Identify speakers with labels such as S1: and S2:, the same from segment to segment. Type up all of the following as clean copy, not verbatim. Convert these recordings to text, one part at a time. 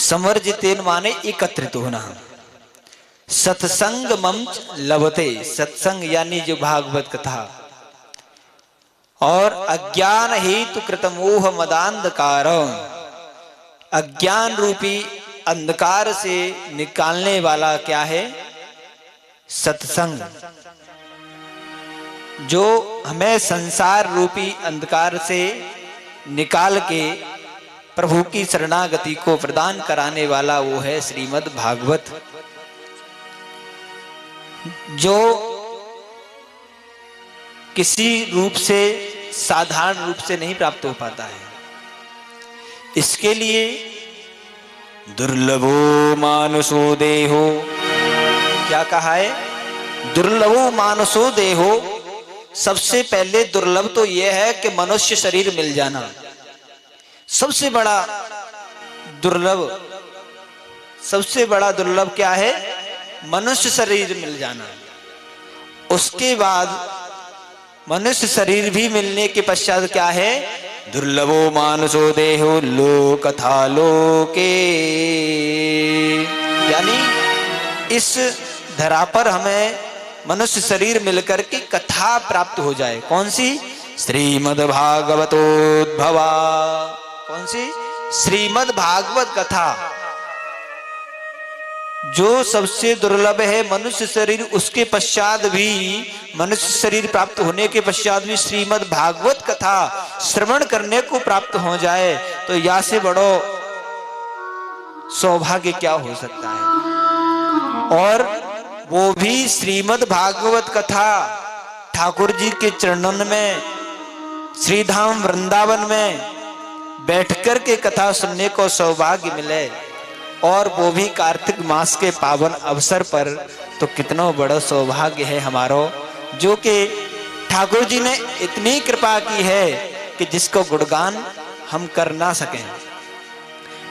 S1: समर्जितेन माने एकत्रित होना। सत्संग मंच लभते, सत्संग यानी जो भागवत कथा। और अज्ञान हेतु कृतमोह मदांधकार, अज्ञान रूपी अंधकार से निकालने वाला क्या है? सत्संग, जो हमें संसार रूपी अंधकार से निकाल के प्रभु की शरणागति को प्रदान कराने वाला वो है श्रीमद् भागवत, जो किसी रूप से, साधारण रूप से नहीं प्राप्त हो पाता है। इसके लिए दुर्लभो मानुषो देहो, क्या कहा है? दुर्लभो मानुषो देहो। सबसे पहले दुर्लभ तो यह है कि मनुष्य शरीर मिल जाना, सबसे बड़ा दुर्लभ। सबसे बड़ा दुर्लभ क्या है? मनुष्य शरीर मिल जाना। उसके बाद मनुष्य शरीर भी मिलने के पश्चात क्या है? दुर्लभो मानुषो देहो लोकथा लोके, यानी इस धरा पर हमें मनुष्य शरीर मिलकर के कथा प्राप्त हो जाए। कौन सी? श्रीमद् भागवतोद्भवा। कौन सी? श्रीमद् भागवत कथा, जो सबसे दुर्लभ है मनुष्य शरीर। उसके पश्चात भी, मनुष्य शरीर प्राप्त होने के पश्चात भी श्रीमद् भागवत कथा श्रवण करने को प्राप्त हो जाए तो या से बड़ो सौभाग्य क्या हो सकता है। और वो भी श्रीमद् भागवत कथा ठाकुर जी के चरणन में, श्रीधाम वृंदावन में बैठकर के कथा सुनने को सौभाग्य मिले, और वो भी कार्तिक मास के पावन अवसर पर, तो कितना बड़ा सौभाग्य है हमारो, जो कि ठाकुर जी ने इतनी कृपा की है कि जिसको गुणगान हम कर ना सकें।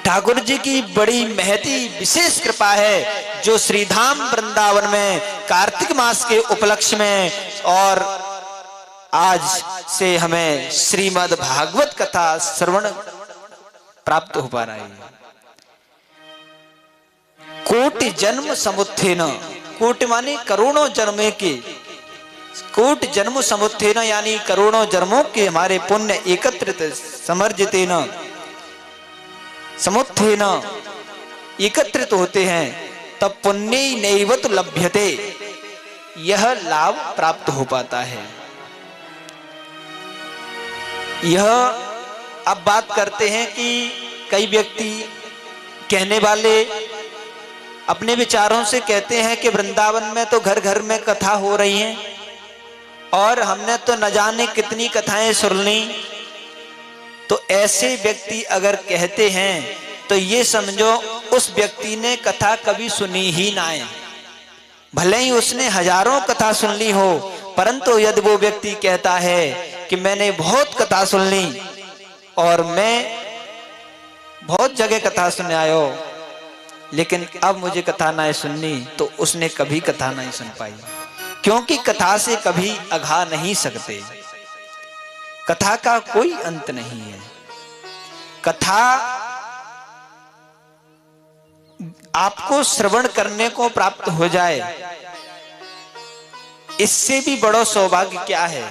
S1: ठाकुर जी की बड़ी महती विशेष कृपा है, जो श्रीधाम वृंदावन में कार्तिक मास के उपलक्ष्य में और आज से हमें श्रीमद् भागवत कथा श्रवण प्राप्त हो पा रहा है। कोटि जन्म समुत्थेन, कोटि माने करोड़ों जन्मे के, कोटि जन्म समुत्थेन यानी करोड़ों जन्मों के हमारे पुण्य एकत्रित, समर्जितेन समुत्थेन एकत्रित होते हैं, तब पुण्य नैवत लभ्यते, यह लाभ प्राप्त हो पाता है। यह अब बात करते हैं कि कई व्यक्ति कहने वाले अपने विचारों से कहते हैं कि वृंदावन में तो घर घर में कथा हो रही है और हमने तो न जाने कितनी कथाएं सुन ली। तो ऐसे व्यक्ति अगर कहते हैं तो ये समझो उस व्यक्ति ने कथा कभी सुनी ही ना है। भले ही उसने हजारों कथा सुन ली हो, परंतु यदि वो व्यक्ति कहता है कि मैंने बहुत कथा सुन ली और मैं बहुत जगह कथा सुन आयो, लेकिन अब मुझे कथा ना सुननी, तो उसने कभी कथा नहीं सुन पाई, क्योंकि कथा से कभी अघा नहीं सकते। कथा का कोई अंत नहीं है। कथा आपको श्रवण करने को प्राप्त हो जाए, इससे भी बड़ा सौभाग्य क्या है?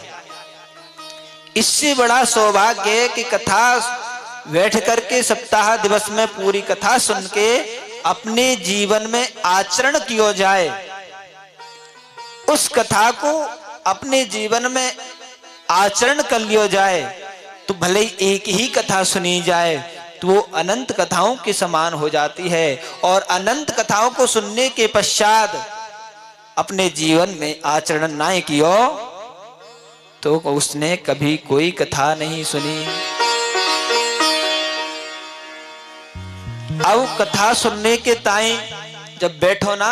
S1: इससे बड़ा सौभाग्य है कि कथा बैठ करके सप्ताह दिवस में पूरी कथा सुन के अपने जीवन में आचरण किया जाए। उस कथा को अपने जीवन में आचरण कर लिया जाए, तो भले ही एक ही कथा सुनी जाए तो वो अनंत कथाओं के समान हो जाती है। और अनंत कथाओं को सुनने के पश्चात अपने जीवन में आचरण ना किया तो उसने कभी कोई कथा नहीं सुनी। अब कथा सुनने के ताई जब बैठो ना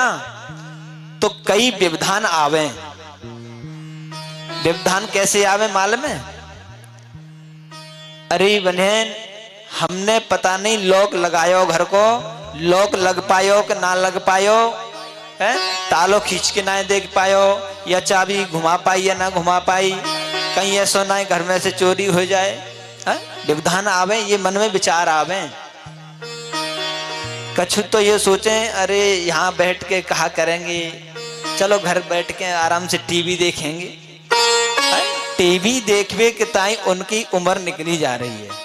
S1: तो कई व्यवधान आवे। व्यवधान कैसे आवे मालूम है? अरे बहन, हमने पता नहीं लॉक लगायो घर को, लॉक लग पायो कि ना लग पायो है, तालो खींच के ना देख पायो, या चाबी घुमा पाई या ना घुमा पाई, कहीं ऐसा ना घर में से चोरी हो जाए। व्यवधान आवे, ये मन में विचार आवे। कछु तो ये सोचें अरे यहाँ बैठ के कहा करेंगे, चलो घर बैठ के आराम से टीवी देखेंगे। टीवी देखवे के ताई उनकी उम्र निकली जा रही है।